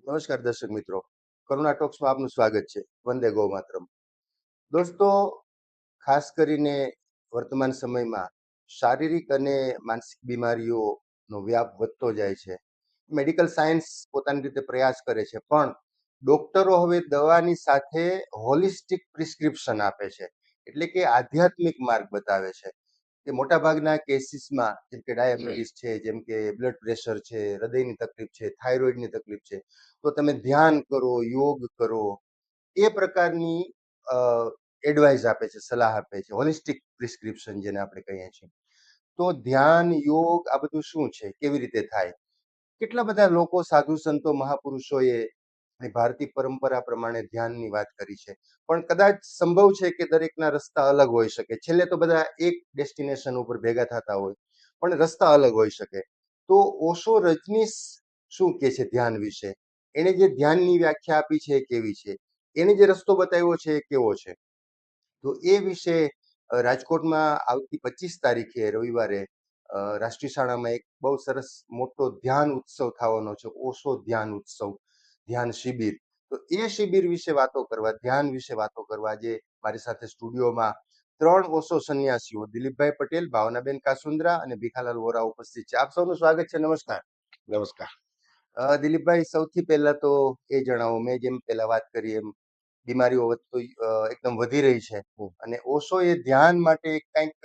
નમસ્કાર દર્શક મિત્રો, કરુણા ટોક્સમાં આપનું સ્વાગત છે. વંદે ગૌ માતરમ. દોસ્તો, ખાસ કરીને વર્તમાન સમયમાં શારીરિક અને માનસિક બીમારીઓનો વ્યાપ વધતો જાય છે. મેડિકલ સાયન્સ પોતાની રીતે પ્રયાસ કરે છે, પણ ડોક્ટરો હવે દવાની સાથે હોલિસ્ટિક પ્રિસ્ક્રિપ્શન આપે છે, એટલે કે આધ્યાત્મિક માર્ગ બતાવે છે. કે મોટાભાગના કેસીસમાં જેમ કે ડાયાબિટીસ છે, જેમ કે બ્લડ પ્રેશર છે, હૃદયની તકલીફ છે, થાઇરોઇડની તકલીફ છે, તો તમે ધ્યાન કરો, યોગ કરો, એ પ્રકારની એડવાઇસ આપે છે, સલાહ આપે છે, હોલિસ્ટિક પ્રિસ્ક્રિપ્શન જેને આપણે કહીએ છીએ. તો ધ્યાન, યોગ આ બધું શું છે, કેવી રીતે થાય? કેટલા બધા લોકો, સાધુ સંતો, મહાપુરુષોએ ભારતીય પરંપરા પ્રમાણે ધ્યાનની વાત કરી છે, પણ કદાચ સંભવ છે કે દરેકના રસ્તા અલગ હોઈ શકે. છેલ્લે તો બધા એક ડેસ્ટિનેશન ઉપર ભેગા થતા હોય, પણ રસ્તા અલગ હોઈ શકે. તો ઓશો રજનીશ શું કહે છે ધ્યાન વિશે? એણે જે ધ્યાનની વ્યાખ્યા આપી છે એ કેવી છે, એને જે રસ્તો બતાવ્યો છે એ કેવો છે? તો એ વિશે રાજકોટમાં આવતી 25 તારીખે રવિવારે રાષ્ટ્રીય શાળામાં એક બહુ સરસ મોટો ધ્યાન ઉત્સવ થવાનો છે, ઓશો ધ્યાન ઉત્સવ, ધ્યાન શિબિર. તો એ શિબિર વિશે વાતો કરવા, ધ્યાન વિશે વાતો કરવા જે મારી સાથે સ્ટુડિયોમાં 3 ઓશો સંન્યાસીઓ, દિલીપભાઈ પટેલ, ભાવનાબેન કાસુંદ્રા અને ભીખાલાલ વોરા ઉપસ્થિત છે. આપ સૌનું સ્વાગત છે. નમસ્કાર. નમસ્કાર. દિલીપભાઈ, સૌથી પહેલા તો એ જણાવો, મેં જેમ પહેલા વાત કરી એમ બીમારીઓ એકદમ વધી રહી છે, અને ઓશો એ ધ્યાન માટે કંઈક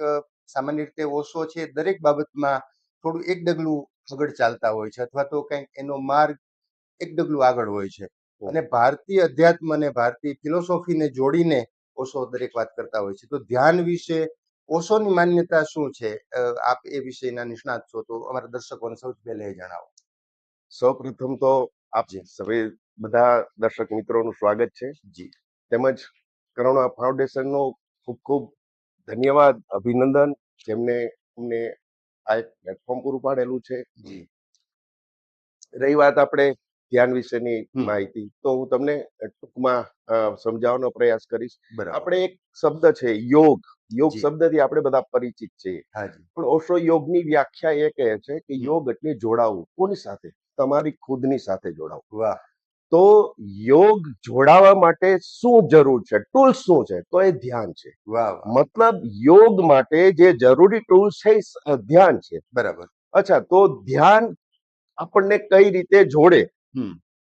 સામાન્ય રીતે ઓશો છે દરેક બાબતમાં થોડું એક ડગલું આગળ ચાલતા હોય છે, અથવા તો કંઈક એનો માર્ગ એક ડગલું આગળ હોય છે, અને ભારતીય અધ્યાત્મ અને ભારતીય ફિલોસોફીને જોડીને ઓશો દરેક વાત કરતા હોય છે. તો ધ્યાન વિશે ઓશોની માન્યતા શું છે? આપ એ વિષયના નિષ્ણાત છો, તો અમારા દર્શકોને સૌથી પહેલા એ જણાવો. સૌપ્રથમ તો આપ સર્વે બધા દર્શક મિત્રોનું સ્વાગત છે જી. તેમજ કરુણા ફાઉન્ડેશનનો ખૂબ ખૂબ ધન્યવાદ, અભિનંદન, જેમને અમને આ એક પ્લેટફોર્મ પૂરું પાડેલું છે. જી. રહી વાત આપણે ધ્યાન વિશેની માહિતી, તો હું તમને ટૂંકમાં સમજાવવાનો પ્રયાસ કરીશ. આપણે એક શબ્દ છે યોગ, યોગ શબ્દથી આપણે બધા પરિચિત છીએ, પણ ઓશો યોગની વ્યાખ્યા એ કહે છે કે યોગ એટલે જોડાવું. કોની સાથે? તમારી ખુદની સાથે જોડાવું. વાહ. તો યોગ જોડાવા માટે શું જરૂર છે, ટૂલ્સ શું છે? તો એ ધ્યાન છે. મતલબ યોગ માટે જે જરૂરી ટૂલ્સ છે એ ધ્યાન છે. બરાબર. અચ્છા, તો ધ્યાન આપણને કઈ રીતે જોડે?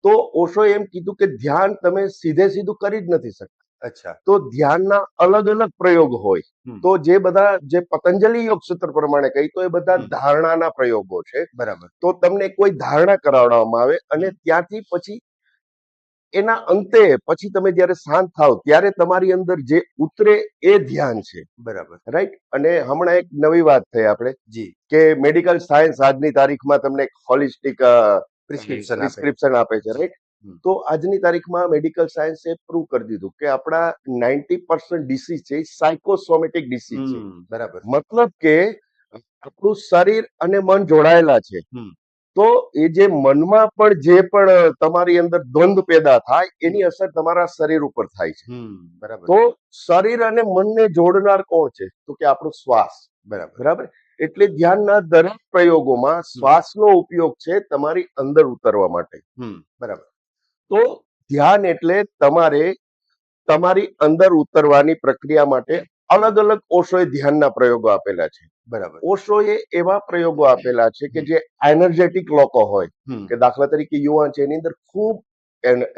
તો ઓશો એમ કીધું કે ધ્યાન તમે સીધે સીધું કરી જ નથી શકતા. અચ્છા. તો ધ્યાનના અલગ અલગ પ્રયોગ હોય. તો જે બધા જે પતંજલિ યોગ સૂત્ર પ્રમાણે કહી, તો એ બધા ધારણાના પ્રયોગો છે. બરાબર. તો તમને કોઈ ધારણા કરાવવામાં આવે અને ત્યાંથી પછી એના અંતે પછી તમે જ્યારે શાંત થાવ ત્યારે તમારી અંદર જે ઉતરે એ ધ્યાન છે. બરાબર. રાઈટ. અને હમણાં એક નવી વાત થઈ આપણે કે મેડિકલ સાયન્સ આજની તારીખમાં તમને હોલિસ્ટિક પ્રિસ્ક્રિપ્શન આપે છે. રાઈટ. તો આજની તારીખમાં મેડિકલ સાયન્સે પ્રૂવ કરી દીધું કે આપણા 90% ડિસીઝ છે સાયકોસોમેટિક ડિસીઝ છે. બરાબર. મતલબ કે આપણું શરીર અને મન જોડાયેલા છે. તો એ જે મનમાં પણ જે પણ તમારી અંદર દ્વંદ્વ પેદા થાય એની અસર તમારા શરીર ઉપર થાય છે. બરાબર. તો શરીર અને મનને જોડનાર કોણ છે? તો કે આપણો શ્વાસ. બરાબર. એટલે ધ્યાનના દરેક પ્રયોગોમાં શ્વાસનો ઉપયોગ છે તમારી અંદર ઉતરવા માટે. બરાબર. તો ધ્યાન એટલે તમારે તમારી અંદર ઉતરવાની પ્રક્રિયા માટે અલગ અલગ ઓશોએ ધ્યાનના પ્રયોગો આપેલા છે. બરાબર. ઓશોએ એવા પ્રયોગો આપેલા છે કે જે એનર્જેટિક લોકો હોય, કે દાખલા તરીકે યુવાન છે, એની અંદર ખૂબ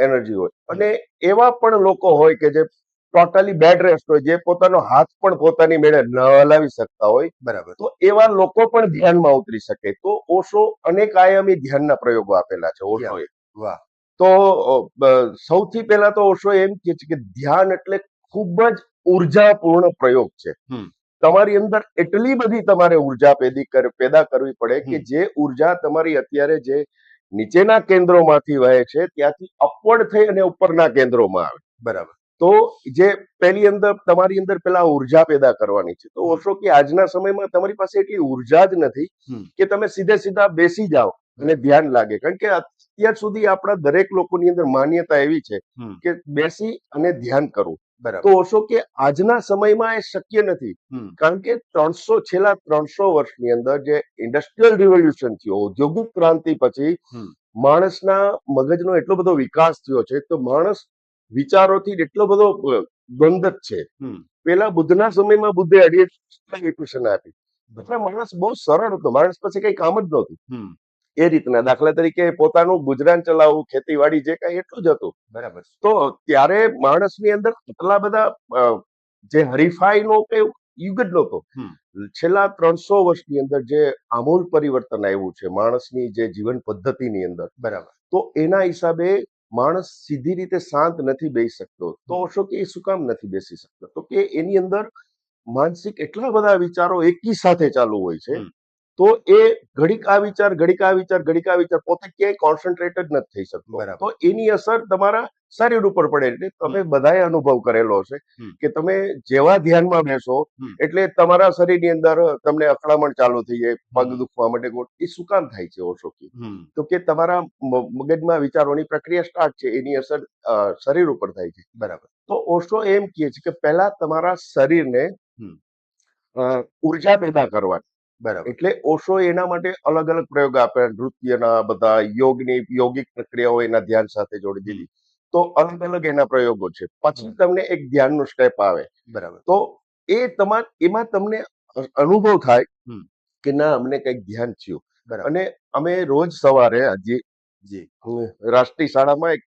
એનર્જી હોય, અને એવા પણ લોકો હોય કે જે ટોટલી બેડ રેસ્ટ હોય, જે પોતાનો હાથ પણ પોતાની મેળે ન હલાવી શકતા હોય. બરાબર. તો એવા લોકો પણ ધ્યાનમાં ઉતરી શકે. તો ઓશો અનેક આયામી ધ્યાનના પ્રયોગો આપેલા છે ઓશોએ. વાહ. તો સૌથી પહેલા તો ઓશો એમ કહે છે કે ધ્યાન એટલે ખૂબ જ ઉર્જાપૂર્ણ પ્રયોગ છે. તમારી અંદર એટલી બધી તમારે ઉર્જા પેદા કરવી પડે કે જે ઉર્જા તમારી અત્યારે જે નીચેના કેન્દ્રોમાંથી વહે છે ત્યાંથી અપવર્ડ થઈ અને ઉપરના કેન્દ્રોમાં આવે. બરાબર. તો જે પેલી અંદર તમારી અંદર પેલા ઉર્જા પેદા કરવાની છે. તો ઓશો કે આજના સમયમાં તમારી પાસે એટલી ઉર્જા જ નથી કે તમે સીધા બેસી જાઓ અને ધ્યાન લાગે. કારણ કે અત્યાર સુધી આપણા દરેક લોકોની અંદર માન્યતા એવી છે કે બેસી અને ધ્યાન કરવું. તો ઓશો કે આજના સમયમાં એ શક્ય નથી. કારણ કે છેલ્લા 300 વર્ષની અંદર જે ઇન્ડસ્ટ્રીયલ રિવોલ્યુશન થયો, ઔદ્યોગિક ક્રાંતિ પછી માણસના મગજનો એટલો બધો વિકાસ થયો છે તો માણસ વિચારોથી એટલો બધો બંધ જ છે. પેલા બુદ્ધના સમયમાં બુદ્ધે અઢી ઇક્વેશન આપી. એટલે માણસ બહુ સરળ હતો, માણસ પાસે કઈ કામ જ નહોતું. એ રીતના દાખલા તરીકે પોતાનું ગુજરાન ચલાવવું, ખેતીવાડી જે કઈ એટલું જ હતું. બરાબર. તો ત્યારે માણસની અંદર એટલા બધા જે હરીફાઈનો કઈ યુગ જ નહોતો. છેલ્લા 300 વર્ષની અંદર જે આમૂલ પરિવર્તન આવ્યું છે માણસની જે જીવન પદ્ધતિની અંદર, બરાબર, તો એના હિસાબે માણસ સીધી રીતે શાંત નથી બેસી શકતો. તો ઓશો કે એ શું કામ નથી બેસી શકતો? તો કે એની અંદર માનસિક એટલા બધા વિચારો એકી સાથે ચાલુ હોય છે, તો એ ઘડીક આ વિચાર, ઘડીક આ વિચાર, ઘડીક આ વિચાર, પોતે ક્યાંય કોન્સન્ટ્રેટ જ નથી થઈ શકતો. બરાબર. તો એની અસર તમારા શરીર ઉપર પડે. એટલે તમે બધાએ અનુભવ કરેલો હશે કે તમે જેવા ધ્યાનમાં બેસો એટલે તમારા શરીરની અંદર તમને અકળામણ ચાલુ થઈ જાય, પગ દુખવા માટે. એ શું કામ થાય છે ઓશો કે? તો કે તમારા મગજમાં વિચારોની પ્રક્રિયા સ્ટાર્ટ છે, એની અસર શરીર ઉપર થાય છે. બરાબર. તો ઓશો એમ કહે છે કે પહેલા તમારા શરીરને ઉર્જા પેદા કરવાની. બરાબર. એટલે ઓશો એના માટે અલગ અલગ પ્રયોગ આપે, નૃત્યના બધા યોગિક પ્રક્રિયાઓ એના ધ્યાન સાથે જોડી દીધી. તો અલગ અલગ એના પ્રયોગો છે. પછી તમને એક ધ્યાનનું સ્ટેપ આવે. બરાબર. તો એમાં તમને અનુભવ થાય કે ના, અમને કઈક ધ્યાન થયું. અને અમે રોજ સવારે રાષ્ટ્રીય શાળામાં એક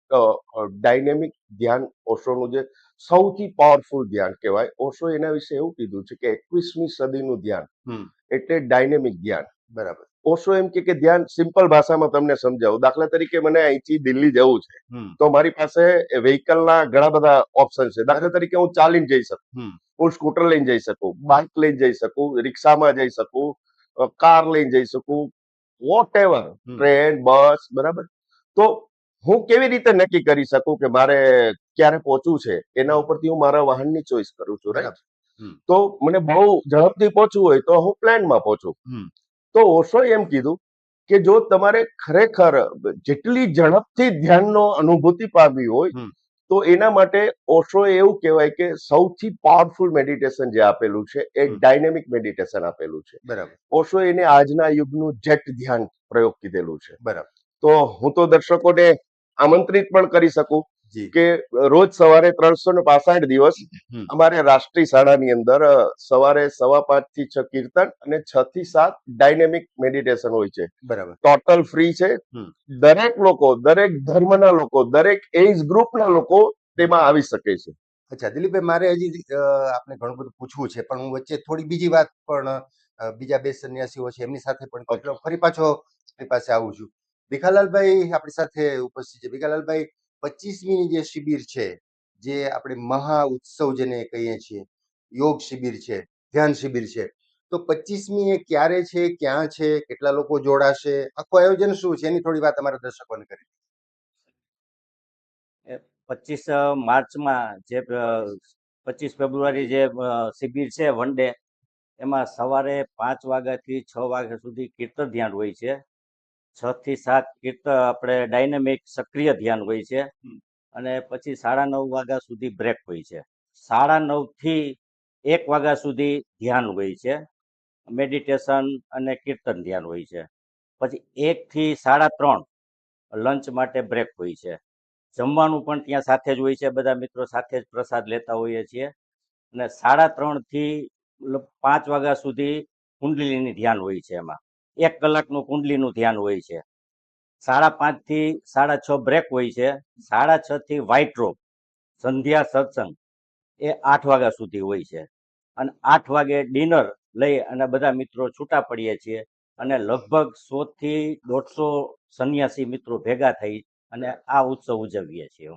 ડાયનેમિક ધ્યાન, ઓશોનું જે સૌથી પાવરફુલ ધ્યાન કહેવાય, ઓશો એના વિશે એવું કીધું છે કે 21મી સદીનું ધ્યાન એટલે ડાયનેમિક ધ્યાન. બરાબર. ઓશો એમ કે ધ્યાન સિમ્પલ ભાષામાં તમને સમજાવું. દાખલા તરીકે મને અહીંથી દિલ્હી જવું છે, તો મારી પાસે વ્હીકલના ઘણા બધા ઓપ્શન છે. દાખલા તરીકે હું ચાલીને જઈ શકું, હું સ્કૂટર લઈને જઈ શકું, બાઇક લઈને જઈ શકું, રિક્ષામાં જઈ શકું, કાર લઈને જઈ શકું, વોટ એવર, ટ્રેન, બસ. બરાબર. તો હું કેવી રીતે નક્કી કરી શકું કે મારે ક્યારે પહોંચવું છે? એના ઉપરથી હું મારા વાહનની ચોઈસ કરું છું, રાઈટ? તો મને બહુ ઝડપથી પહોંચવું હોય તો હું પ્લેનમાં પહોંચું. તો ઓશો એમ કીધું કે જો તમારે ખરેખર જેટલી ઝડપથી ધ્યાનનો અનુભૂતિ પામવી હોય તો એના માટે ઓશો એવું કહેવાય કે સૌથી પાવરફુલ મેડિટેશન જે આપેલું છે એ ડાયનેમિક મેડિટેશન આપેલું છે. બરાબર. ઓશો એને આજના યુગનું જેટ ધ્યાન પ્રયોગ કીધેલું છે. બરાબર. તો હું તો દર્શકોને આમંત્રિત પણ કરી શકું કે રોજ સવારે 365 દિવસ અમારે રાષ્ટ્રીય શાળાની અંદર સવારે 5:15 થી 6 કીર્તન અને 6 થી 7 ડાયનેમિક મેડિટેશન હોય છે. બરાબર. ટોટલ ફ્રી છે. દરેક લોકો, દરેક ધર્મના લોકો, દરેક એજ ગ્રુપના લોકો તેમાં આવી શકે છે. અચ્છા દિલીપભાઈ, મારે હજી આપને ઘણું બધું પૂછવું છે, પણ હું વચ્ચે થોડી બીજી વાત પણ બીજા બે સંન્યાસીઓ છે એમની સાથે પણ ફરી પાછો આપણી પાસે આવું છું. ભીખાલાલભાઈ આપણી સાથે ઉપસ્થિત છે. ભીખાલાલભાઈ, 25મી જે શિબિર છે, જે આપણે મહા ઉત્સવ જેને કહીએ છીએ, યોગ શિબિર છે, ધ્યાન શિબિર છે, તો 25મી એ ક્યારે છે, ક્યાં છે, કેટલા લોકો જોડાશે, આખું આયોજન શું છે, એની થોડી વાત અમારા દર્શકોને કરી. 25 માર્ચમાં જે 25 ફેબ્રુઆરી જે શિબિર છે વન ડે, એમાં સવારે 5 વાગ્યાથી 6 વાગ્યા સુધી કીર્તન ધ્યાન હોય છે. 6 થી 7 કીર્તન આપણે ડાયનેમિક સક્રિય ધ્યાન હોય છે, અને પછી 9:30 વાગ્યા સુધી બ્રેક હોય છે. 9:30 થી 1 વાગ્યા સુધી ધ્યાન હોય છે, મેડિટેશન અને કીર્તન ધ્યાન હોય છે. પછી 1 થી 3:30 લંચ માટે બ્રેક હોય છે. જમવાનું પણ ત્યાં સાથે જ હોય છે, બધા મિત્રો સાથે જ પ્રસાદ લેતા હોઈએ છીએ. અને 3:30 થી 5 વાગ્યા સુધી કુંડલીની ધ્યાન હોય છે. એમાં 1 કલાકનું કુંડલીનું ધ્યાન હોય છે. 5:30 થી 6:30 બ્રેક હોય છે. 6:30 થી વ્હાઇટ રોબ સંધ્યા સત્સંગ એ 8 વાગ્યા સુધી હોય છે. અને 8 વાગે ડિનર લઈ અને બધા મિત્રો છૂટા પડીએ છીએ. અને લગભગ 100 થી 150 સંન્યાસી મિત્રો ભેગા થઈ અને આ ઉત્સવ ઉજવીએ છીએ.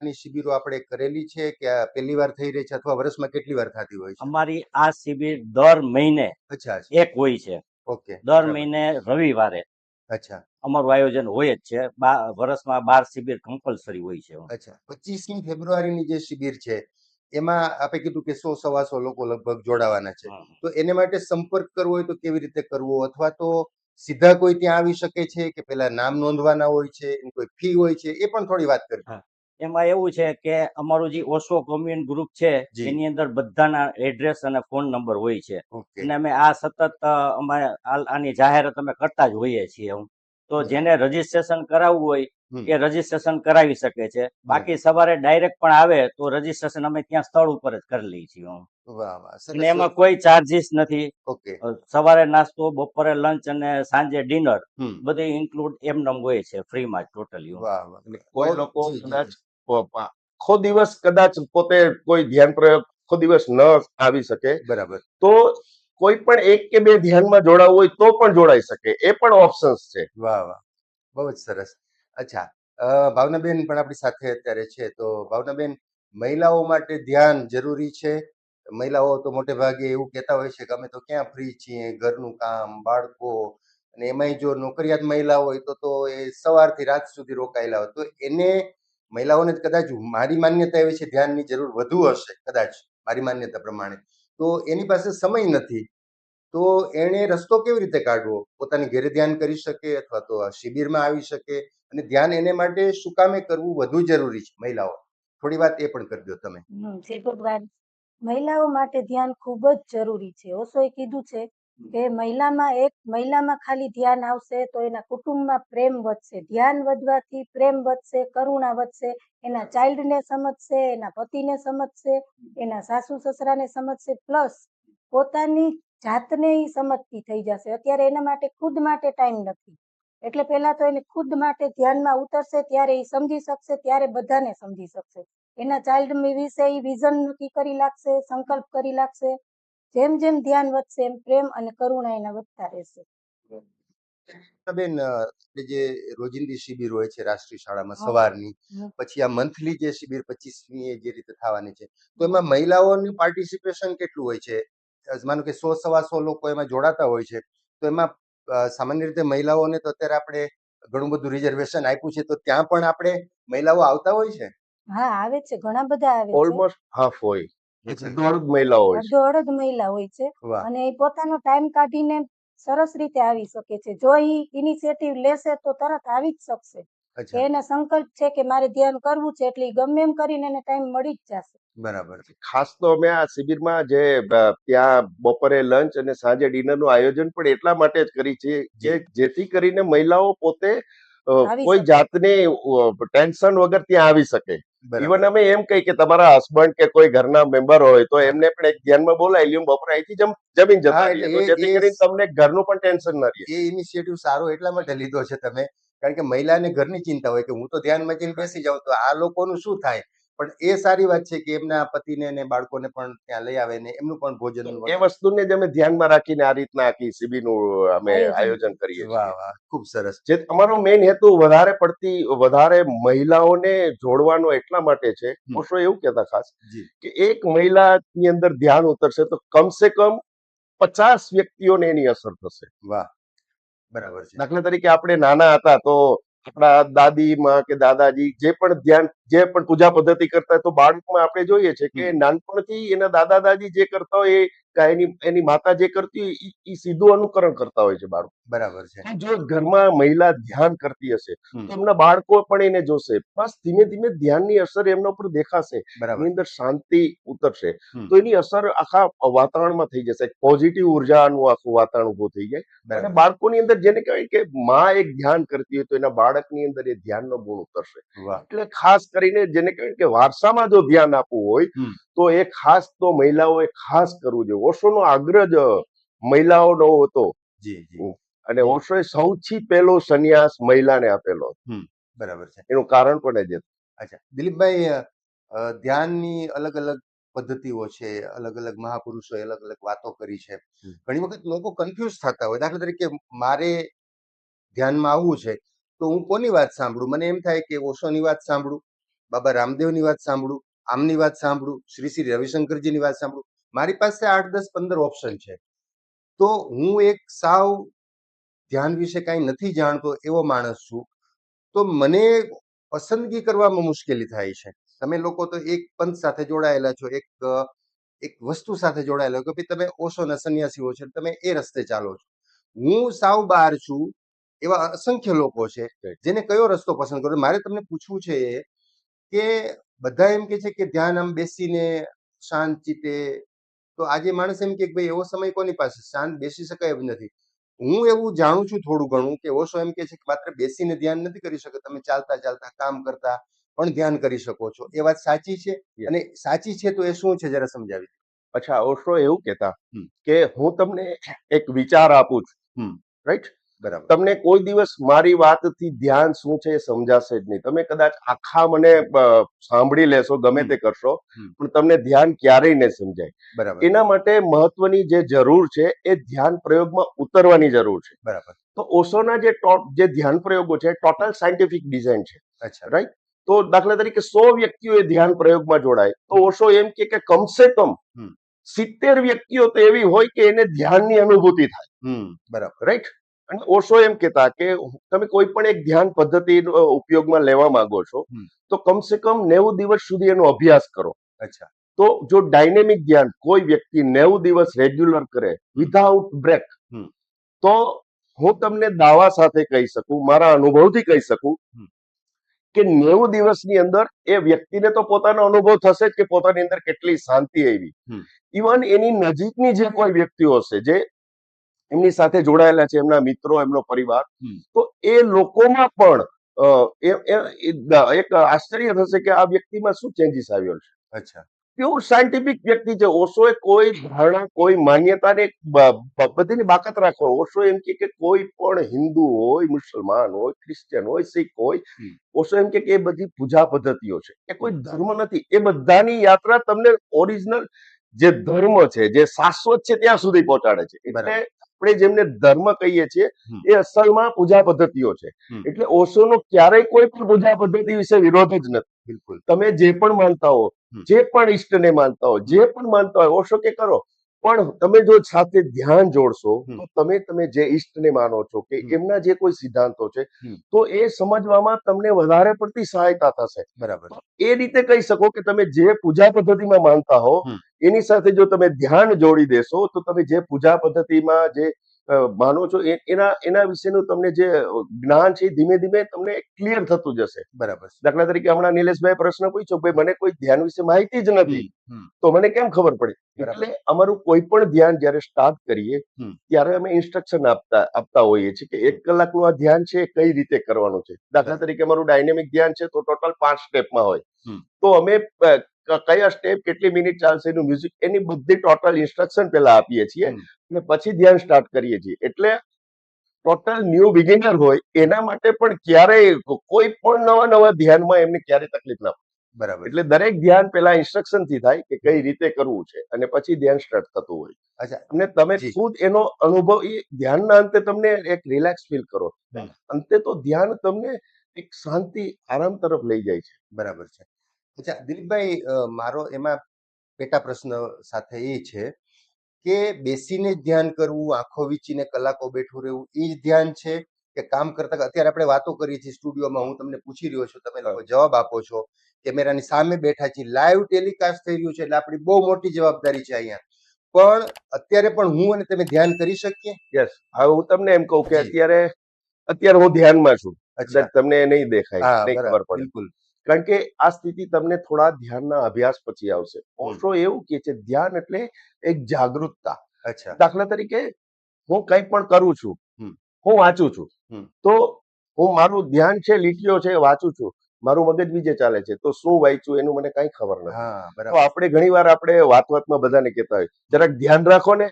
શિબિરો આપણે કરેલી છે કે પહેલી વાર થઈ રહી છે, અથવા વર્ષમાં કેટલી વાર થતી હોય છે? અમારી આ શિબિર દર મહિને એક હોય છે. ઓકે. દર મહિને રવિવારે અચ્છા અમારું આયોજન હોય જ છે. વર્ષમાં 12 શિબિર કમ્પલસરી હોય છે. અચ્છા, 25મી ફેબ્રુઆરીની જે શિબિર છે એમાં આપે કીધું કે 100-125 લોકો લગભગ જોડાવાના છે, તો એને માટે સંપર્ક કરવો હોય તો કેવી રીતે કરવો, અથવા તો સીધા કોઈ ત્યાં આવી શકે છે કે પેલા નામ નોંધવાના હોય છે, એની કોઈ ફી હોય છે, એ પણ થોડી વાત કરજો. એમાં એવું છે કે અમારું જે ઓશો કોમ્યુન ગ્રુપ છે જી. એની અંદર બધાના એડ્રેસ અને ફોન નંબર હોય છે ઓકે. અને અમે આ સતત અમારે આની જાહેરાત અમે કરતા જ હોઈએ છીએ. તો જેને રજીસ્ટ્રેશન કરાવવું હોય હમ. એ રજીસ્ટ્રેશન કરાવી શકે છે. બાકી સવારે ડાયરેક્ટ પણ આવે તો રજીસ્ટ્રેશન અમે ત્યાં સ્થળ ઉપર જ કરી લઈએ છીએ. વાહ વાહ અને સરસ. એમાં કોઈ ચાર્જીસ નથી. ઓકે. સવારે નાસ્તો, બપોરે લંચ અને સાંજે ડિનર હમ. બધું ઇન્ક્લુડ એમનેમ હોય છે, ફ્રીમાં ટોટલી. વાહ વાહ. અને કોઈ લોકો જી, જી, કદાચ આખો દિવસ કદાચ પોતે કોઈ ધ્યાન પ્રયોગ આખો દિવસ ન આવી શકે બરાબર. તો કોઈ પણ એક કે બે ધ્યાનમાં જોડાવું હોય તો પણ જોડાઈ શકે, એ પણ ઓપ્શન્સ છે. વાહ વાહ, બહુ જ સરસ. અચ્છા, ભાવનાબેન પણ આપણી સાથે અત્યારે છે. તો ભાવનાબેન, મહિલાઓ માટે ધ્યાન જરૂરી છે? મહિલાઓ તો મોટે ભાગે એવું કહેતા હોય છે કે અમે તો ક્યાં ફ્રી છીએ, ઘરનું કામ, બાળકો, અને એમાંય જો નોકરિયાત મહિલા હોય તો એ સવારથી રાત સુધી રોકાયેલા હોય, તો એને મહિલાઓને કદાચ, મારી માન્યતા એવી છે, ધ્યાનની જરૂર વધુ હશે કદાચ, મારી માન્યતા પ્રમાણે, તો એની પાસે સમય નથી, તો એણે રસ્તો કેવી રીતે કાઢવો? પોતાની ઘરે ધ્યાન કરી શકે અથવા તો આ શિબિરમાં આવી શકે, અને ધ્યાન એને માટે શું કામે કરવું વધુ જરૂરી છે મહિલાઓ? થોડી વાત એ પણ કરી દો તમે. જય ભગવાન. મહિલાઓ માટે ધ્યાન ખૂબ જ જરૂરી છે. ઓશોએ કીધું છે કે મહિલામાં ખાલી ધ્યાન આવશે તો એના કુટુંબમાં પ્રેમ વધશે. ધ્યાન વધવાથી પ્રેમ વધશે, કરુણા વધશે, એના ચાઇલ્ડને સમજશે, એના પતિને સમજશે, એના સાસુ સસરાને સમજશે, પ્લસ પોતાની જાતને ઈ સમજતી થઈ જશે. અત્યારે એના માટે ખુદ માટે ટાઈમ નથી, એટલે પહેલા તો એને ખુદ માટે ધ્યાનમાં ઉતરશે ત્યારે એ સમજી શકશે, ત્યારે બધાને સમજી શકશે. એના ચાઇલ્ડ વિશે એ વિઝન નક્કી કરી લાગશે, સંકલ્પ કરી લાગશે. જેમ જેમ ધ્યાન વધશે એમ પ્રેમ અને કરુણા એના વધતા રહેશે. બેન, આપણે જે રોજિંદી શિબિર હોય છે રાષ્ટ્રીય શાળામાં હા. સવારની, પછી આ મંથલી જે શિબિર 25મી જે રીતે થવાની છે, તો એમાં મહિલાઓનું પાર્ટિસિપેશન કેટલું હોય છે? માનો કે 100-125 લોકો એમાં જોડાતા હોય છે, તો એમાં સામાન્ય રીતે મહિલાઓને તો અત્યારે આપણે ઘણું બધું રિઝર્વેશન આપ્યું છે, તો ત્યાં પણ આપણે મહિલાઓ આવતા હોય છે? હા, આવે છે, ઘણા બધા આવે છે. ઓલમોસ્ટ હાફ હોય, અડધ મહિલાઓ હોય છે. અડધો મહિલા હોય છે, વાહ. અને એ પોતાનો ટાઈમ કાઢીને સરસ રીતે આવી શકે છે. જો એ ઇનિશિયેટિવ લેશે તો તરત આવી જ શકશે. કે અચ્છા, એના સંકલ્પ છે કે મારે ધ્યાન કરવું છે, એટલે ઈ ગમે એમ કરીને એને ટાઈમ મળી જ જશે. બરાબર. ખાસ તો અમે આ શિબિરમાં જે ત્યાં બપોરે લંચ અને સાંજે ડિનરનું આયોજન પણ એટલા માટે જ કરી છે કે જેથી કરીને મહિલાઓ પોતે આવી કોઈ શકે. જાતની ટેન્શન વગર ત્યાં આવી શકે. બરાબર. ઇવન અમે એમ કહી કે તમારા હસબન્ડ કે કોઈ ઘરના મેમ્બર હોય તો એમને પણ એક ધ્યાનમાં બોલાવી લ્યો, બપોરે અહીંથી જમીન જતા હા, રહીએ, એટલે તો જેથી કરીને તમને ઘરનું પણ ટેન્શન ન રહે. એ ઇનિશિયેટિવ સારો એટલા માટે લીધો છે તમે, કારણ કે મહિલાને ઘરની ચિંતા હોય કે હું તો ધ્યાનમાં જઈને બેસી જાઉં તો આ લોકોનું શું થાય, પણ એ સારી વાત છે કે એમના પતિને અને બાળકોને પણ ત્યાં લઈ આવે ને એમનું પણ ભોજન. એ વસ્તુને જ અમે ધ્યાનમાં રાખીને આ રીતના આખી શિબિરનું અમે આયોજન કરીએ વાહ છીએ. વાહ, ખૂબ સરસ. જે અમારો મેઇન હેતુ વધારે મહિલાઓને જોડવાનો એટલા માટે છે. ઓશો એવું કહેતા ખાસ જી. કે એક મહિલાની અંદર ધ્યાન ઉતરશે તો કમસે કમ 50 વ્યક્તિઓને એની અસર થશે. વાહ, બરાબર છે. દાખલા તરીકે આપણે નાના હતા તો આપણા દાદીમાં કે દાદાજી જે પણ પૂજા પદ્ધતિ કરતા હોય, તો બાળકમાં આપણે જોઈએ છે કે નાનપણથી એના દાદા દાદી જે કરતા હોય એની માતા જે કરતી હોય એ સીધું અનુકરણ કરતા હોય છે બાળકો. બરાબર છે. જો ઘરમાં મહિલા ધ્યાન કરતી હશે તો એમના બાળકો પણ એને જોશે, બસ ધીમે ધીમે ધ્યાનની અસર એમના ઉપર દેખાશે, બરાબર. એની અંદર શાંતિ ઉતરશે, તો એની અસર આખા વાતાવરણમાં થઈ જશે. પોઝિટિવ ઉર્જાનું આખું વાતાવરણ ઉભું થઈ જાય. અને બરાબર. બાળકોની અંદર જેને કહેવાય કે માં એક ધ્યાન કરતી હોય તો એના બાળકની અંદર એ ધ્યાનનો ગુણ ઉતરશે. વાહ. એટલે ખાસ કરીને જેને કહેવાય કે વારસામાં જો ધ્યાન આપવું હોય તો એ ખાસ તો મહિલાઓએ ખાસ કરવું જોઈએ. ઓશોનો આગ્રહ જ મહિલાઓનો હતો. જી જી. અને ઓશોએ સૌથી પહેલો સંન્યાસ મહિલાને આપેલો. બરાબર છે. એનું કારણ પણ એ જ હતું. અચ્છા દિલીપભાઈ, ધ્યાનની અલગ અલગ પદ્ધતિઓ છે, અલગ અલગ મહાપુરુષોએ અલગ અલગ વાતો કરી છે. ઘણી વખત લોકો કન્ફ્યુઝ થતા હોય, દાખલા તરીકે મારે ધ્યાનમાં આવવું છે તો હું કોની વાત સાંભળું? મને એમ થાય કે ઓશોની વાત સાંભળું, બાબા રામદેવની વાત સાંભળું, આમની વાત સાંભળું, શ્રી રવિશંકરજીની વાત સાંભળું. મારી પાસે 8, 10, 15 ઓપ્શન છે. તો હું એક સાવ ધ્યાન વિશે કાંઈ નથી જાણતો એવો માણસ છું, તો મને પસંદગી કરવામાં મુશ્કેલી થાય છે. તમે લોકો તો એક પંથ સાથે જોડાયેલા છો, એક વસ્તુ સાથે જોડાયેલા કે ભાઈ તમે ઓશોના સંન્યાસીઓ છે, તમે એ રસ્તે ચાલો છો. હું સાવ બહાર છું, એવા અસંખ્ય લોકો છે જેને કયો રસ્તો પસંદ કરો. મારે તમને પૂછવું છે કે બધા એમ કે છે કે ધ્યાન આમ બેસીને શાંત ચિત્તે, તો આજે માણસ એમ કે ભાઈ એવો સમય કોની પાસે શાંત બેસી શકાય એમ નથી. હું એવું જાણું છું થોડું ઘણું કે ઓશો એમ કે છે કે માત્ર બેસીને ધ્યાન નથી કરી શકતા, તમે ચાલતા ચાલતા કામ કરતા પણ ધ્યાન કરી શકો છો. એ વાત સાચી છે? અને સાચી છે તો એ શું છે જરા સમજાવી દો. અચ્છા, ઓશો એવું કહેતા હમ. કે હું તમને એક વિચાર આપું છું, હમ. રાઈટ? બરાબર. તમને કોઈ દિવસ મારી વાતથી ધ્યાન શું છે એ સમજાશે જ નહીં. તમે કદાચ આખા મને સાંભળી લેશો, ગમે તે કરશો, પણ તમને ધ્યાન ક્યારેય નહીં સમજાય. બરાબર. એના માટે મહત્વની જે જરૂર છે એ ધ્યાન પ્રયોગમાં ઉતરવાની જરૂર છે. બરાબર. તો ઓશોના જે ધ્યાન પ્રયોગો છે ટોટલ સાયન્ટિફિક ડિઝાઇન છે, અચ્છા. રાઈટ? તો દાખલા તરીકે 100 વ્યક્તિઓ એ ધ્યાન પ્રયોગમાં જોડાય તો ઓશો એમ કે કમસે કમ 70 વ્યક્તિઓ તો એવી હોય કે એને ધ્યાનની અનુભૂતિ થાય. બરાબર. રાઈટ? અને ઓશો એમ કહેતા કે તમે કોઈ પણ એક ધ્યાન પદ્ધતિ ઉપયોગમાં લેવા માંગો છો તો કમસે કમ 90 દિવસ સુધી એનો અભ્યાસ કરો. અચ્છા. તો જો ડાયનેમિક ધ્યાન કોઈ વ્યક્તિ 90 દિવસ રેગ્યુલર કરે વિધાઉટ બ્રેક, તો હું તમને દાવા સાથે કહી શકું, મારા અનુભવથી કહી શકું કે 90 દિવસની અંદર એ વ્યક્તિને તો પોતાનો અનુભવ થશે જ કે પોતાની અંદર કેટલી શાંતિ આવી. ઇવન એની નજીકની જે કોઈ વ્યક્તિઓ હશે જે એમની સાથે જોડાયેલા છે, એમના મિત્રો, એમનો પરિવાર, તો એ લોકોમાં પણ એક આશ્ચર્ય થશે કે આ વ્યક્તિમાં શું ચેન્જીસ આવ્યો છે. અચ્છા. પ્યોર સાયન્ટિફિક વ્યક્તિ છે. ઓશોએ કોઈ ધારણા, કોઈ માન્યતાને બધીની બાકાત રાખો. ઓશો એમ કે કોઈ પણ હિન્દુ હોય, મુસલમાન હોય, ક્રિશ્ચિયન હોય, શીખ હોય, ઓશો એમ કે એ બધી પૂજા પદ્ધતિઓ છે, એ કોઈ ધર્મ નથી. એ બધાની યાત્રા તમને ઓરિજિનલ જે ધર્મ છે, જે શાશ્વત છે ત્યાં સુધી પહોંચાડે છે. એટલે આપણે જેમને ધર્મ કહીએ છીએ એ અસલમાં પૂજા પદ્ધતિઓ છે. એટલે ઓશોનો ક્યારેય કોઈ પણ પૂજા પદ્ધતિ વિશે વિરોધ જ નથી. બિલકુલ. તમે જે પણ માનતા હો, જે પણ ઈષ્ટને માનતા હો, જે પણ માનતા હોય, ઓશો કે કરો, પણ તમે જો સાથે ધ્યાન જોડશો તો તમે જે ઈષ્ટને માનો છો કે એમના જે કોઈ સિદ્ધાંતો છે તો એ સમજવામાં તમને વધારે પડતી સહાયતા થશે. બરાબર. એ રીતે કહી શકો કે તમે જે પૂજા પદ્ધતિમાં માનતા હો એની સાથે જો તમે ધ્યાન જોડી દેશો તો તમે જે પૂજા પદ્ધતિમાં જે માનો છો એના વિશેનું તમને જે જ્ઞાન છે ધીમે ધીમે તમને ક્લિયર થતું જશે. બરાબર. દાખલા તરીકે હમણાં નિલેશભાઈ પ્રશ્ન પૂછ્યો, ભાઈ મને કોઈ ધ્યાન વિશે માહિતી જ નથી તો મને કેમ ખબર પડી? એટલે અમારું કોઈ પણ ધ્યાન જયારે સ્ટાર્ટ કરીએ ત્યારે અમે ઇન્સ્ટ્રક્શન આપતા હોઈએ છીએ કે 1 કલાકનું આ ધ્યાન છે કઈ રીતે કરવાનું છે. દાખલા તરીકે અમારું ડાયનેમિક ધ્યાન છે તો ટોટલ 5 સ્ટેપમાં હોય, તો અમે કયા સ્ટેપ કેટલી મિનિટ ચાલશે એનું મ્યુઝિક, એની બધી ટોટલ ઇન્સ્ટ્રક્શન પહેલા આપીએ છીએ અને પછી ધ્યાન સ્ટાર્ટ કરીએ છીએ. એટલે ટોટલ ન્યૂ બિગિનર હોય એના માટે પણ ક્યારેય કોઈ પણ નવા ધ્યાનમાં એમને ક્યારેય તકલીફ ના પડે. બરાબર. એટલે દરેક ધ્યાન પેલા ઇન્સ્ટ્રક્શન થી થાય કે કઈ રીતે કરવું છે અને પછી ધ્યાન સ્ટાર્ટ થતું હોય. અચ્છા. અને તમે ખુદ એનો અનુભવ એ ધ્યાનના અંતે તમને એક રિલેક્સ ફીલ કરો. અંતે તો ધ્યાન તમને એક શાંતિ, આરામ તરફ લઈ જાય છે. બરાબર છે. અચ્છા દિલીપભાઈ, મારો એમાં પેટા પ્રશ્ન સાથે એ છે કે બેસીને જ ધ્યાન કરવું, આંખો વીચીને કલાકો બેઠું રહેવું, એ જ ધ્યાન છે કે કામ કરતા અત્યારે આપણે વાતો કરીએ છીએ સ્ટુડિયોમાં, હું તમને પૂછી રહ્યો છું, તમે લોકો જવાબ આપો છો, કેમેરાની સામે બેઠા છીએ, લાઈવ ટેલિકાસ્ટ થઈ રહ્યું છે, એટલે આપણી બહુ મોટી જવાબદારી છે અહીંયા. પણ અત્યારે પણ હું અને તમે ધ્યાન કરી શકીએ? યસ. હવે હું તમને એમ કહું કે અત્યારે હું ધ્યાનમાં છું, તમને નહીં દેખાય, નહીં ખબર પડે. બિલકુલ. કારણ કે આ સ્થિતિ તમને થોડા ધ્યાનના અભ્યાસ પછી આવશે. ઓશો એવું કે છે ધ્યાન એટલે એક જાગૃતતા. અચ્છા. દાખલા તરીકે હું કંઈ પણ કરું છું, હું વાંચું છું, તો મારું ધ્યાન છે લીટીઓ છે વાંચું છું, મારું મગજ બીજે ચાલે છે, તો શું વાંચ્યું એનું મને કઈ ખબર નથી. તો આપણે ઘણીવાર આપણે વાતમાં બધાને કહેતા હોય જરાક ધ્યાન રાખો ને,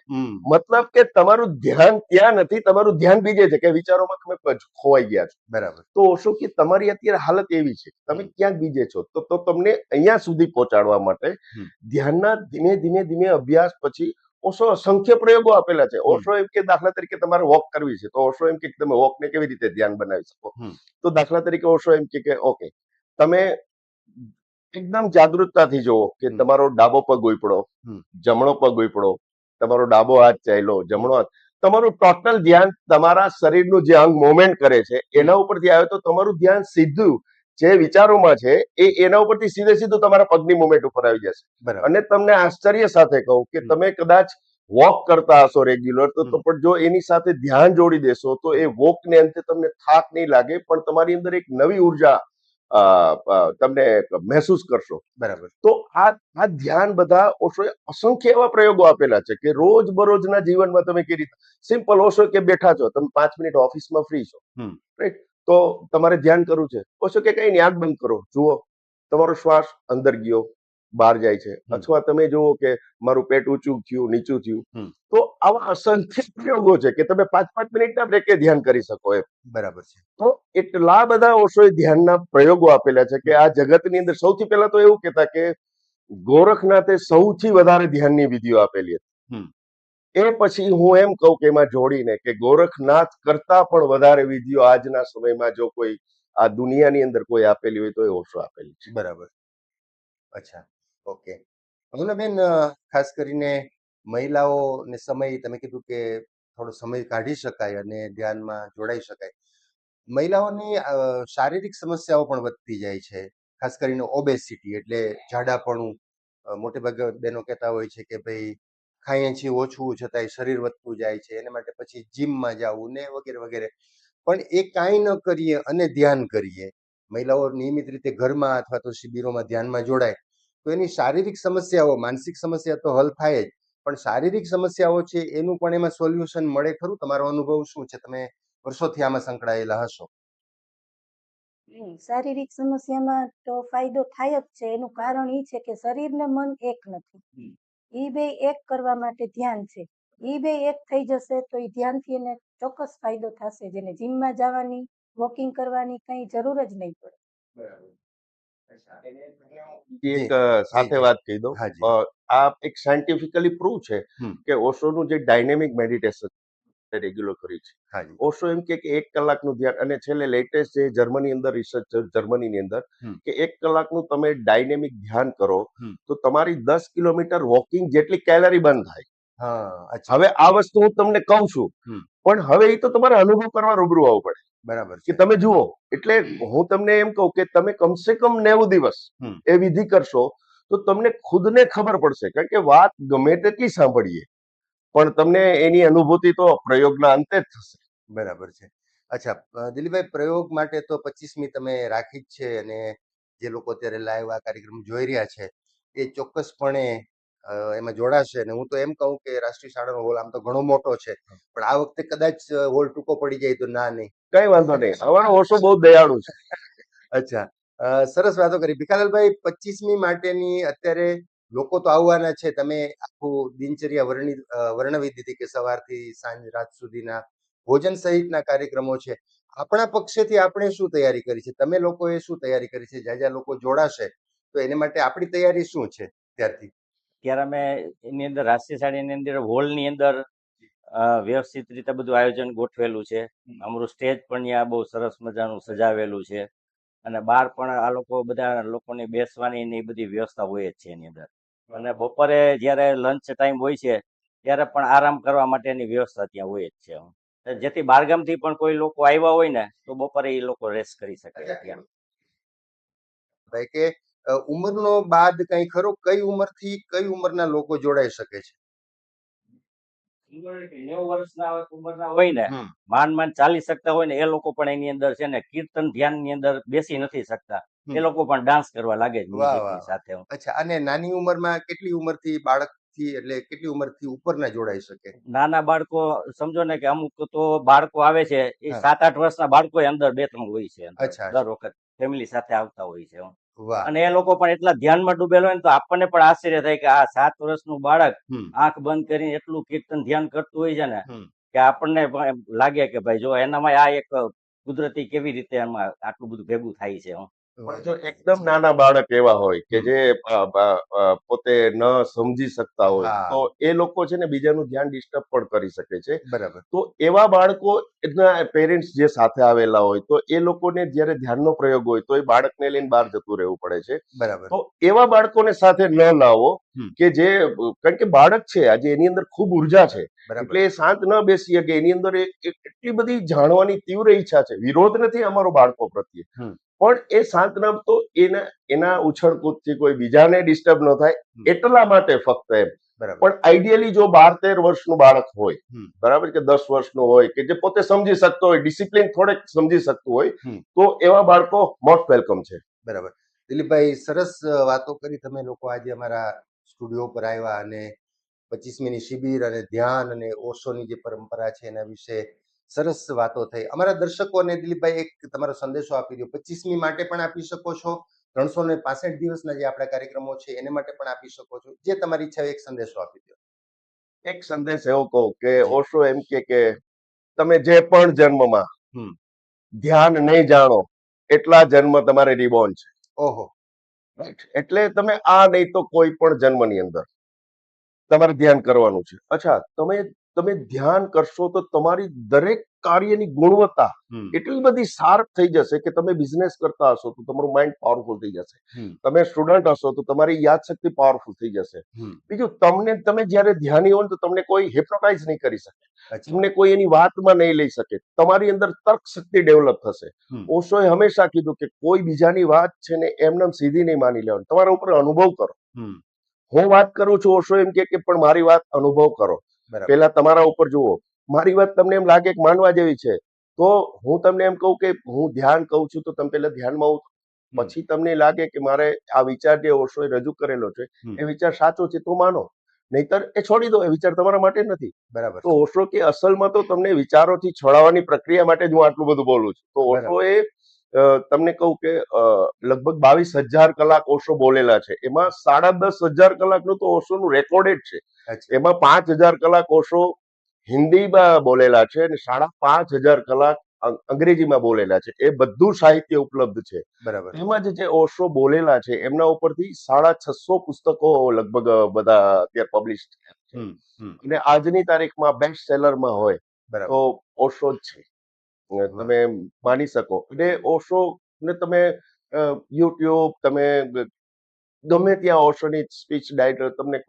મતલબ કે તમારું ધ્યાન ત્યાં નથી, તમારું ધ્યાન બીજે છે કે વિચારોમાં તમે ખોવાઈ ગયા છો. બરાબર. તો ઓશો કે તમારી અત્યારે હાલત એવી છે, તમે ક્યાંક બીજે છો, તો તમને અહીંયા સુધી પહોંચાડવા માટે ધ્યાનના ધીમે ધીમે ધીમે અભ્યાસ પછી ઓશો અસંખ્ય પ્રયોગો આપેલા છે. ઓશો એમ કે દાખલા તરીકે તમારે વોક કરવી છે તો ઓશો એમ કે તમે વોકને કેવી રીતે ધ્યાન બનાવી શકો. તો દાખલા તરીકે ઓશો એમ કે ઓકે, તમે એકદમ જાગૃતતાથી જુઓ કે તમારો ડાબો પગ ઉપડો, જમણો પગ ઉપડો, તમારો ડાબો હાથ ચાલ્યો, જમણો હાથ, તમારું ટોટલ ધ્યાન તમારા શરીરનું જે અંગ મોમેન્ટ કરે છે એના ઉપરથી આવે તો તમારું ધ્યાન સીધું જે વિચારોમાં છે એના ઉપરથી સીધું તમારા પગની મુવમેન્ટ ઉપર આવી જશે. અને તમને આશ્ચર્ય સાથે કહું કે તમે કદાચ વોક કરતા હશો રેગ્યુલર, તો પણ જો એની સાથે ધ્યાન જોડી દેશો તો એ વોકને અંતે તમને થાક નહીં લાગે, પણ તમારી અંદર એક નવી ઉર્જા તમને મહેસૂસ કરશો. બરાબર. તો આ ધ્યાન બધા ઓશોએ અસંખ્ય એવા પ્રયોગો આપેલા છે કે રોજ બરોજના જીવનમાં તમે કેવી રીતે સિમ્પલ ઓશો કે બેઠા છો, તમે 5 મિનિટ ઓફિસમાં ફ્રી છો, રાઈટ, તો તમારે ધ્યાન કરવું છે, ઓશો કે કઈ નહીં, આંખ બંધ કરો, જુઓ તમારો શ્વાસ અંદર ગયો બહાર જાય છે, અથવા તમે જુઓ કે મારું પેટ ઊંચું થયું નીચું થયું. તો આવા અસંખ્ય પ્રયોગો છે કે તમે 5-5 મિનિટના બ્રેકે ધ્યાન કરી શકો એમ. બરાબર છે. તો એટલા બધા ઓશોએ ધ્યાનના પ્રયોગો આપેલા છે કે આ જગતની અંદર સૌથી પહેલા તો એવું કહેતા કે ગોરખનાથે સૌથી વધારે ધ્યાનની વિધિઓ આપેલી હતી. એ પછી હું એમ કહું કે એમાં જોડીને કે ગોરખનાથ કરતા પણ વધારે વિધિઓ આજના સમયમાં જો કોઈ આ દુનિયાની અંદર કોઈ આપેલી હોય તો એ ઓશો આપેલી છે. બરાબર. અચ્છા, ઓકે. અમુનાબેન, ખાસ કરીને મહિલાઓને સમય, તમે કીધું કે થોડો સમય કાઢી શકાય અને ધ્યાનમાં જોડાઈ શકાય. મહિલાઓની શારીરિક સમસ્યાઓ પણ વધતી જાય છે, ખાસ કરીને ઓબેસિટી એટલે જાડાપણું. મોટે ભાગે બહેનો કહેતા હોય છે કે ભાઈ ખાઈએ છીએ ઓછું છતાંય શરીર વધતું જાય છે, એના માટે પછી જીમમાં જવું ને વગેરે વગેરે. પણ એ કાંઈ ન કરીએ અને ધ્યાન કરીએ, મહિલાઓ નિયમિત રીતે ઘરમાં અથવા તો શિબિરોમાં ધ્યાનમાં જોડાય તો એની શારીરિક સમસ્યાઓ, માનસિક સમસ્યા તો હલ થાય જ, પણ શારીરિક સમસ્યાઓ છે એનું પણ એમાં સોલ્યુશન મળે ખરું? તમારો અનુભવ શું છે? તમે વર્ષોથી આમાં સંકળાયેલા હશો. શારીરિક સમસ્યામાં તો ફાયદો થાય જ છે. એનું કારણ એ છે કે શરીર ને મન એક નથી. એ બે એક કરવા માટે ધ્યાન છે. એ બે એક થઈ જશે તો એ ધ્યાનથી એને ચોક્કસ ફાયદો થશે, જેને જીમમાં જવાની, વોકિંગ કરવાની કઈ જરૂર જ નહીં પડે. એક સાથે વાત કહી દઉં, આ એક સાયન્ટિફિકલી પ્રૂવ છે કે ઓશોનું જે ડાયનેમિક મેડિટેશન રેગ્યુલર કરી છે. ઓશો એમ કે 1 કલાકનું ધ્યાન, અને છેલ્લે લેટેસ્ટ જે જર્મની અંદર રિસર્ચ, જર્મનીની અંદર કે 1 કલાકનું તમે ડાયનેમિક ધ્યાન કરો તો તમારી 10 કિલોમીટર વોકિંગ જેટલી કેલરી બર્ન થાય. હવે આ વસ્તુ હું તમને કહું છું, પણ હવે એ તો તમારે અનુભવ કરવા રૂબરૂ આવવું પડે. બરાબર કે તમે જુઓ. એટલે હું તમને એમ કહું કે તમે કમસે કમ 90 દિવસ એ વિધિ કરશો તો તમને ખુદને ખબર પડશે, કારણ કે વાત ગમે તેટલી સાંભળીએ પણ તમને એની અનુભૂતિ તો પ્રયોગના અંતે જ થશે. બરાબર છે. અચ્છા દિલીપભાઈ, પ્રયોગ માટે તો 25મી તમે રાખી જ છે, અને જે લોકો અત્યારે લાઈવ આ કાર્યક્રમ જોઈ રહ્યા છે એ ચોક્કસપણે એમાં જોડાશે. અને હું તો એમ કહું કે રાષ્ટ્રીય શાળાનો હોલ આમ તો ઘણો મોટો છે, પણ આ વખતે કદાચ હોલ ટૂંકો પડી જાય તો ના નહીં, કઈ વાંધો નહીં, અમારો ઓશો બહુ દયાળુ છે. અચ્છા, સરસ વાતો કરી. ભીખાલાલભાઈ, 25મી માટેની અત્યારે લોકો તો આવવાના છે, તમે આખું દિનચર્યા વર્ણવી દીધી કે સવારથી સાંજ રાત સુધીના ભોજન સહિતના કાર્યક્રમો છે. આપણા પક્ષેથી આપણે શું તૈયારી કરી છે? તમે લોકોએ શું તૈયારી કરી છે? જ્યાં લોકો જોડાશે તો એને માટે આપણી તૈયારી શું છે ત્યારથી? ત્યારે અમે એની અંદર રાષ્ટ્રીય શાળાની અંદર હોલની અંદર વ્યવસ્થિત રીતે બધું આયોજન ગોઠવેલું છે. અમારું સ્ટેજ પણ ત્યાં બહુ સરસ મજાનું સજાવેલું છે, અને બહાર પણ આ લોકો બધા લોકોની બેસવાની ને એ બધી વ્યવસ્થા હોય જ છે એની અંદર. અને બપોરે જ્યારે લંચ ટાઈમ હોય છે ત્યારે પણ આરામ કરવા માટેની વ્યવસ્થા ત્યાં હોય જ છે, જેથી બહારગામથી પણ કોઈ લોકો આવ્યા હોય ને તો બપોરે એ લોકો રેસ્ટ કરી શકે ત્યાં. ભાઈ, કે ઉંમરનો બાદ કઈ ખરો? કઈ ઉંમરથી કઈ ઉંમરના લોકો જોડાઈ શકે છે? 90 વર્ષના ઉંમરના હોય ને, માંડ ચાલી શકતા હોય ને એ લોકો પણ એની અંદર છે ને કીર્તન ધ્યાન ની અંદર બેસી નથી શકતા, એ લોકો પણ ડાન્સ કરવા લાગે છે મ્યુઝિકની સાથે. અચ્છા, અને નાની ઉંમરમાં કેટલી ઉંમરથી બાળકથી, એટલે કેટલી ઉંમરથી ઉપરના જોડાઈ શકે? નાના બાળકો સમજો ને કે અમુક તો બાળકો આવે છે એ 7-8 વર્ષના બાળકો અંદર 2-3 હોય છે દર વખત ફેમિલી સાથે આવતા હોય છે. અને એ લોકો પણ એટલા ધ્યાનમાં ડૂબેલો હોય ને તો આપણને પણ આશ્ચર્ય થાય કે આ 7 વર્ષનું બાળક આંખ બંધ કરીને એટલું કીર્તન ધ્યાન કરતું હોય છે ને કે આપણને પણ લાગે કે ભાઈ જો એનામાં આ એક કુદરતી કેવી રીતે એમાં આટલું બધું ભેગું થાય છે. પણ જો એકદમ નાના બાળક એવા હોય કે જે પોતે ન સમજી શકતા હોય તો એ લોકો છે ને બીજાનું ધ્યાન ડિસ્ટર્બ પણ કરી શકે છે. બરાબર. તો એવા બાળકો એના પેરેન્ટ્સ જે સાથે આવેલા હોય તો એ લોકોને જ્યારે ધ્યાનનો પ્રયોગ હોય તો એ બાળકને લઈને બહાર જતું રહેવું પડે છે. બરાબર. તો એવા બાળકોને સાથે ન લાવો કે જે, કારણ કે બાળક છે આજે એની અંદર ખૂબ ઉર્જા છે, એટલે એ શાંત ન બેસી શકે. એની અંદર એટલી બધી જાણવાની તીવ્ર ઈચ્છા છે. વિરોધ નથી અમારો બાળકો પ્રત્યે, પણ એ શાંત ન તો એના ઉછળકૂદથી કોઈ બીજાને ડિસ્ટર્બ ન થાય એટલા માટે ફક્ત એમ. બરાબર. પણ આઈડિયલી જો 12-13 વર્ષનું બાળક હોય, હમ. બરાબર, કે 10 વર્ષનું હોય, કે જે પોતે સમજી શકતો હોય, ડિસિપ્લિન થોડેક સમજી શકતું હોય, હમ. તો એવા બાળકો મોસ્ટ વેલકમ છે. બરાબર. દિલીપભાઈ, સરસ વાતો કરી તમે લોકો આજે અમારા સ્ટુડિયો પર આવ્યા અને 25મીની શિબિર અને ધ્યાન અને ઓશોની જે પરંપરા છે એના વિશે સરસ વાતો થઈ. અમારા દર્શકોને દિલીપભાઈ એક તમારો સંદેશો આપી દો. 25મી માટે પણ આપી શકો છો, 365 દિવસના જે આપણા કાર્યક્રમો છે એને માટે પણ આપી શકો છો. જે તમારી ઈચ્છા હોય એક સંદેશો આપી દો. એક સંદેશ એવો કહું કે જી. ઓશો એમ કે તમે જે પણ જન્મમાં હમ. ધ્યાન નહીં જાણો એટલા જન્મ તમારે રિબોર્ન છે. ઓહો. રાઈટ? એટલે તમે આ નહીં તો કોઈ પણ જન્મની અંદર તમારે ધ્યાન કરવાનું છે. અચ્છા, તમે ધ્યાન કરશો તો તમારી દરેક કાર્યની ગુણવત્તા હમ. એટલી બધી શાર્પ થઈ જશે કે તમે બિઝનેસ કરતા હશો તો તમારું માઇન્ડ પાવરફુલ થઈ જશે. હમ. તમે સ્ટુડન્ટ હશો તો તમારી યાદશક્તિ પાવરફુલ થઈ જશે. હમ. બીજું, તમે જ્યારે ધ્યાની હો ને તો તમને કોઈ હિપ્નોટાઇઝ નહીં કરી શકે, અચ્છા. તમને કોઈ એની વાતમાં નહીં લઈ શકે. તમારી અંદર તર્ક શક્તિ ડેવલપ થશે. હમ. ઓશોએ હંમેશા કીધું કે કોઈ બીજાની વાત છે ને એમને સીધી નહીં માની લેવાની, તમારા ઉપર અનુભવ કરો. હમ. હું વાત કરું છું, ઓશો એમ કે પણ મારી વાત અનુભવ કરો. બરાબર. પેલા તમારા ઉપર જુઓ, મારી વાત તમને એમ લાગે કે માનવા જેવી છે તો હું તમને એમ કહું કે હું ધ્યાન કહું છું તો તમે પેલા ધ્યાનમાં ઉતરો. હમ. પછી તમને લાગે કે મારે આ વિચાર જે ઓશોએ રજૂ કરેલો છે હમ. એ વિચાર સાચો છે તો માનો, નહીતર એ છોડી દો, એ વિચાર તમારા માટે નથી. બરાબર. તો ઓશો કે અસલમાં તો તમને વિચારોથી છોડાવવાની પ્રક્રિયા માટે જ હું આટલું બધું બોલું છું. તો બરાબર. ઓશોએ તમને કહું કે લગભગ 22,000 કલાક ઓશો બોલેલા છે. એમાં 10,500 કલાકનું તો ઓશોનું રેકોર્ડેડ છે. અચ્છા. એમાં 5,000 કલાક ઓશો હિન્દીમાં બોલેલા છે અને 5,500 કલાક અંગ્રેજીમાં બોલેલા છે. એ બધું સાહિત્ય ઉપલબ્ધ છે. બરાબર. એમાં જે ઓશો બોલેલા છે એમના ઉપરથી 650 પુસ્તકો લગભગ બધા અત્યારે પબ્લિશ થયા છે. હમ. હમ. અને આજની તારીખમાં બેસ્ટ સેલરમાં હોય બરાબર. તો ઓશો જ છે. તમે માની શકો. અને ઓશો ને તમે યુટ્યુબ, તમે ગમે ત્યાં ઓશોની સ્પીચ ડાયટ, તમને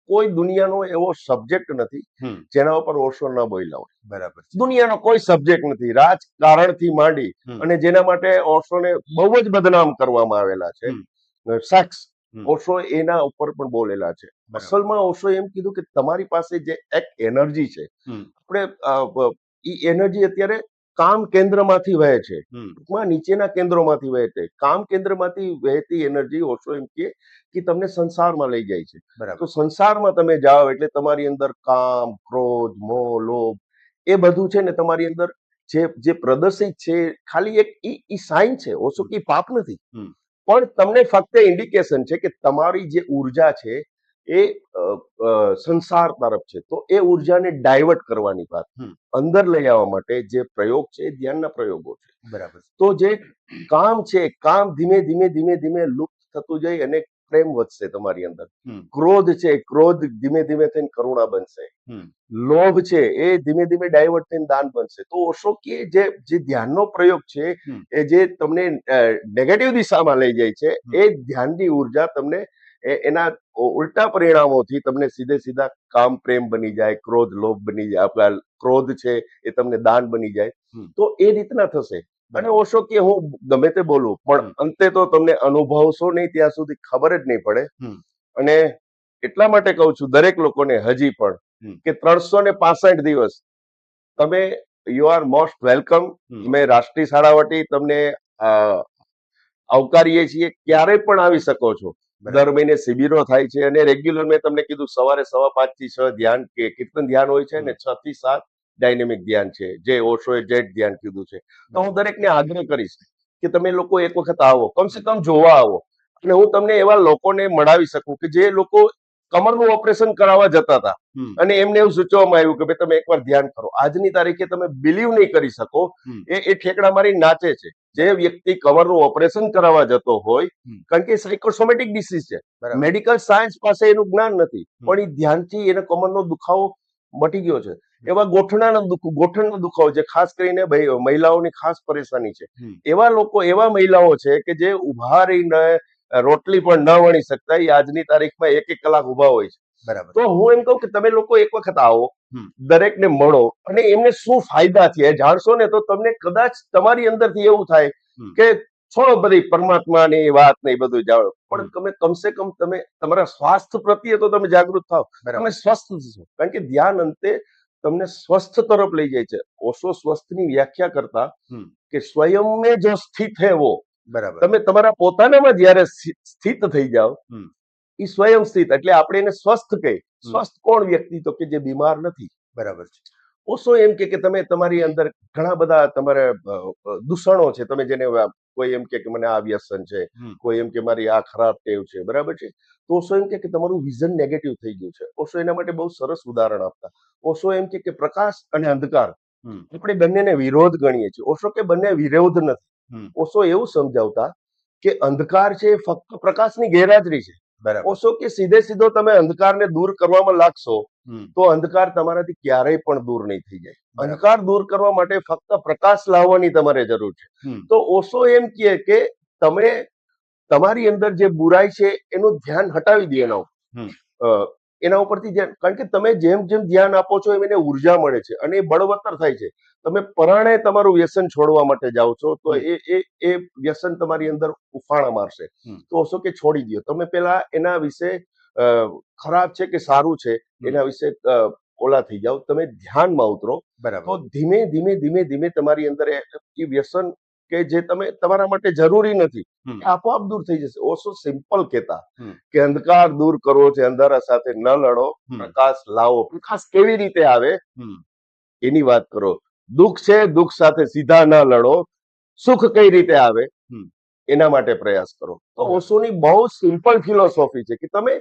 કોઈ દુનિયાનો એવો સબ્જેક્ટ નથી હમ. જેના ઉપર ઓશો ન બોલ્યા હોય. બરાબર. દુનિયાનો કોઈ સબ્જેક્ટ નથી, રાજકારણથી માંડી હમ. અને જેના માટે ઓશોને બહુ જ બદનામ કરવામાં આવેલા છે. હમ. સેક્સ, હમ. ઓશો એના ઉપર પણ બોલેલા છે. બરાબર. અસલમાં ઓશો એમ કીધું કે તમારી પાસે જે એક એનર્જી છે, હમ. આપણે ઈ એનર્જી અત્યારે કામ કેન્દ્રમાંથી વહે છે, હમ. ટૂંકમાં નીચેના કેન્દ્રોમાંથી વહે છે. કામ કેન્દ્રમાંથી વહેતી એનર્જી ઓશો એમ કે તમને સંસારમાં લઈ જાય છે. બરાબર. તો સંસારમાં તમે જાઓ એટલે તમારી અંદર કામ, ક્રોધ, મોહ, લોભ એ બધું છે ને તમારી અંદર જે પ્રદર્શિત છે ખાલી એક ઈ સાઇન છે. ઓશો કે પાપ નથી, હમ. પણ તમને ફક્ત ઇન્ડિકેશન છે કે તમારી જે ઉર્જા છે એ સંસાર તરફ છે. તો એ ઉર્જાને ડાયવર્ટ કરવાની વાત, હમ. અંદર લઈ આવવા માટે જે પ્રયોગ છે એ ધ્યાનના પ્રયોગો છે. બરાબર. તો જે કામ છે, કામ ધીમે ધીમે લુપ્ત થતું જાય અને પ્રેમ વધશે તમારી અંદર. હમ. ક્રોધ છે, ક્રોધ ધીમે થઈને કરુણા બનશે. હમ. લોભ છે એ ધીમે ડાયવર્ટ થઈને દાન બનશે. તો ઓશો કે જે ધ્યાનનો પ્રયોગ છે હમ. એ જે તમને નેગેટિવ દિશામાં લઈ જાય છે, હમ. એ ધ્યાનની ઉર્જા તમને એના ઉલટા પરિણામોથી તમને સીધા કામ પ્રેમ બની જાય, ક્રોધ લોભ બની જાય, આપણા ક્રોધ છે એ તમને દાન બની જાય. હમ. તો એ રીતના થશે. અને બરાબર. ઓશો કે હું ગમે તે બોલું પણ હમ. અંતે તો તમને અનુભવશો નહીં ત્યાં સુધી ખબર જ નહીં પડે. હમ. અને એટલા માટે કહું છું દરેક લોકોને હજી પણ હમ. કે 365 દિવસ તમે યુ આર મોસ્ટ વેલકમ. હમ. અમે રાષ્ટ્રીય શાળા વટી તમને આવકારીએ છીએ. ક્યારેય પણ આવી શકો છો. બરાબર. દર મહિને શિબિરો થાય છે અને રેગ્યુલર મેં તમને કીધું સવારે 5:15 થી 6 ધ્યાન કે કીર્તન ધ્યાન હોય છે ને 6 થી 7 ડાયનેમિક ધ્યાન છે, જે ઓશોએ જેટ ધ્યાન કીધું છે. તો હું દરેકને આગ્રહ કરીશ કે તમે લોકો એક વખત આવો, કમસે કમ જોવા આવો. અને હું તમને એવા લોકોને મળાવી શકું કે જે લોકો કમરનું ઓપરેશન કરાવવા જતા હતા હમ. અને એમને એવું સૂચવવામાં આવ્યું કે ભાઈ તમે એકવાર ધ્યાન કરો. આજની તારીખે તમે બિલીવ નહીં કરી શકો, હમ. એ ઠેકડા મારી નાચે છે. જે વ્યક્તિ કમરનું ઓપરેશન કરાવવા જતો હોય, હમ. કારણ કે સાયકોસોમેટિક ડિસીઝ છે, બરાબર. મેડિકલ સાયન્સ પાસે એનું જ્ઞાન નથી, હમ. પણ એ ધ્યાનથી એને કમરનો દુખાવો મટી ગયો છે. એવા ગોઠણનો દુખાવો છે, ખાસ કરીને મહિલાઓની ખાસ પરેશાની છે. હમ. એવા મહિલાઓ છે કે જે ઉભા રહીને રોટલી પણ ન વણી શકતા, એ આજની તારીખમાં 1 કલાક ઉભા હોય છે. બરાબર. તો હું એમ કહું કે તમે લોકો એક વખત આવો, હમ. દરેકને મળો અને એમને શું ફાયદા થયા જાણશો ને તો તમને કદાચ તમારી અંદરથી એવું થાય હમ. કે છોડો બધી પરમાત્માની વાત ને એ બધું જાણો, પણ તમે કમસે કમ તમે તમારા સ્વાસ્થ્ય પ્રત્યે તો તમે જાગૃત થાવ, બરાબર તમે સ્વસ્થ છો. કારણ કે ધ્યાન અંતે તમને સ્વસ્થ તરફ લઈ જાય છે. ઓશો સ્વસ્થની વ્યાખ્યા કરતા હમ. કે સ્વયં में जो स्थित है वो, બરાબર તમે તમારા પોતાનામાં જયારે સ્થિત થઈ જાઓ, હમ. એ સ્વયં સ્થિત, એટલે આપણે એને સ્વસ્થ કહીએ. સ્વસ્થ કોણ વ્યક્તિ? તો કે જે બીમાર નથી. બરાબર છે. ઓશો એમ કે તમે તમારી અંદર ઘણા બધા તમારે દૂષણો છે, તમે જેને કોઈ એમ કે મને આ વ્યસન છે, હમ. કોઈ એમ કે મારી આ ખરાબ ટેવ છે, બરાબર છે. તો ઓશો એમ કે તમારું વિઝન નેગેટિવ થઈ ગયું છે. ઓશો એના માટે બહુ સરસ ઉદાહરણ આપતા. ઓશો એમ કે પ્રકાશ અને અંધકાર હમ. આપણે બંનેને વિરોધ ગણીએ છીએ. ઓશો કે બંને વિરોધ નથી. હમ. ઓશો એવું સમજાવતા કે અંધકાર છે એ ફક્ત પ્રકાશની ગેરહાજરી છે. બરાબર ઓશો કે સીધે સીધો તમે અંધકારને દૂર કરવામાં લાગશો હમ. તો અંધકાર તમારાથી ક્યારેય પણ દૂર નહીં થઈ જાય. બરાબર. અંધકાર દૂર કરવા માટે ફક્ત પ્રકાશ લાવવાની તમારે જરૂર છે. હમ. તો ઓશો એમ કહે કે તમે તમારી અંદર જે બુરાઈ છે એનું ધ્યાન હટાવી દે એના ઉપર. હમ. એના ઉપરથી ધ્યાન, કારણ કે તમે જેમ જેમ ધ્યાન આપો છો એમ એને ઉર્જા મળે છે અને એ બળવત્તર થાય છે. તમે પરાણે તમારું વ્યસન છોડવા માટે જાઓ છો તો એ વ્યસન તમારી અંદર ઉફાણા મારશે. તો ઓશો કે છોડી દો. તમે પેલા એના વિશે ખરાબ છે કે સારું છે એના વિશે ઓલા થઈ જાઓ, તમે ધ્યાનમાં ઉતરો. બરાબર તો ધીમે ધીમે ધીમે ધીમે તમારી અંદર એ વ્યસન કે જે તમે તમારા માટે જરૂરી નથી હમ. એ આપોઆપ દૂર થઈ જશે. ઓશો સિમ્પલ કહેતા હમ. કે અંધકાર દૂર કરવો છે, અંધારા સાથે ન લડો, હમ. પ્રકાશ લાવો. પ્રકાશ કેવી રીતે આવે હમ. એની વાત કરો. દુઃખ છે, દુઃખ સાથે સીધા ન લડો. સુખ કઈ રીતે આવે હમ. એના માટે પ્રયાસ કરો. તો બરાબર. ઓશોની બહુ સિમ્પલ ફિલોસોફી છે કે તમે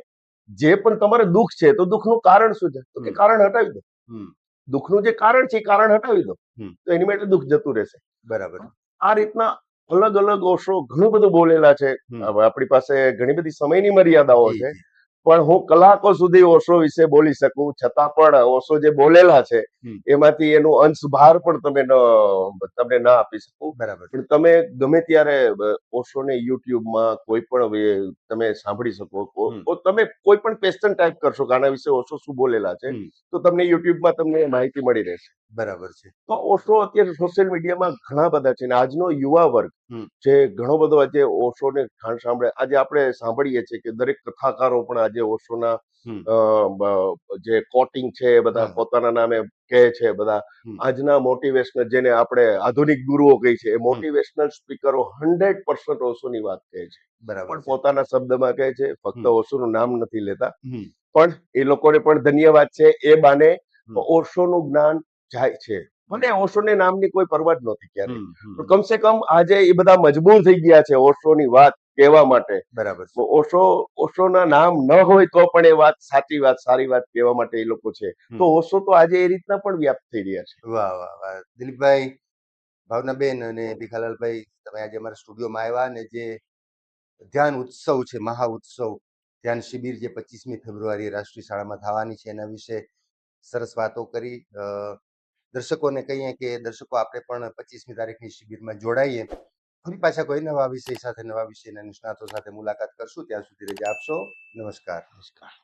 જે પણ તમારે દુઃખ છે તો દુઃખનું કારણ શું છે? તો કે કારણ હટાવી દો. હમ. દુઃખનું જે કારણ છે એ કારણ હટાવી દો હમ. તો એની માટે દુઃખ જતું રહેશે. બરાબર આ રીતના અલગ અલગ ઓશો ઘણું બધું બોલેલા છે. હમ. હવે આપણી પાસે ઘણી બધી સમયની મર્યાદાઓ જી છે, જી પણ હું કલાકો સુધી ઓશો વિશે બોલી શકું, છતાં પણ ઓશો જે બોલેલા છે હમ. એમાંથી એનું અંશભાર પણ તમને ના આપી શકું. બરાબર પણ તમે ગમે ત્યારે ઓશોને યુટ્યુબમાં કોઈ પણ તમે સાંભળી શકો. હમ. તમે કોઈ પણ ક્વેશ્ચન ટાઈપ કરશો કે આના વિશે ઓશો શું બોલેલા છે હમ. તો તમને યુટ્યુબમાં તમને માહિતી મળી રહેશે. બરાબર છે. તો ઓશો અત્યારે સોશિયલ મીડિયામાં ઘણા બધા છે અને આજનો યુવા વર્ગ હમ. જે ઘણો બધો આજે ઓશોને ખાણ સાંભળે, આજે આપણે સાંભળીએ છીએ કે દરેક કથાકારો પણ આજે ઓશોના હમ. જે કોટિંગ છે એ બધા હા. પોતાના નામે કહે છે. બધા હમ. આજના મોટિવેશનલ, જેને આપણે આધુનિક ગુરુઓ કહી છે, એ મોટિવેશનલ સ્પીકરો 100% ઓશોની વાત કહે છે, બરાબર પણ છે. પોતાના શબ્દમાં કહે છે, ફક્ત હમ. ઓશોનું નામ નથી લેતા. હમ. પણ એ લોકોને પણ ધન્યવાદ છે. એ બાને હમ. ઓશોનું જ્ઞાન જાય છે. ભલે ઓશોને નામની કોઈ પરવા જ નહોતી ક્યારે, હમ. હમ. પણ કમસે કમ આજે એ બધા મજબૂર થઈ ગયા છે ઓશોની વાત કહેવા માટે. બરાબર છે. તો ઓશોના નામ ન હોય તો પણ એ વાત સાચી વાત, સારી વાત કહેવા માટે એ લોકો છે. હમ. તો ઓશો તો આજે એ રીતના પણ વ્યાપ્ત થઈ રહ્યા છે. વાહ વાહ વાહ. દિલીપભાઈ, ભાવનાબેન અને ભીખાલાલભાઈ, તમે આજે અમારા સ્ટુડિયોમાં આવ્યા અને જે ધ્યાન ઉત્સવ છે, મહા ઉત્સવ ધ્યાન શિબિર જે 25મી ફેબ્રુઆરી રાષ્ટ્રીય શાળામાં થવાની છે એના વિશે સરસ વાતો કરી. દર્શકોને કહીએ કે દર્શકો આપણે પણ 25મી તારીખની શિબિરમાં જોડાઈએ. ફરી પાછા કોઈ નવા વિષય સાથે, નવા વિષયના નિષ્ણાતો સાથે મુલાકાત કરશું. ત્યાં સુધી રજા આપશો. નમસ્કાર. નમસ્કાર.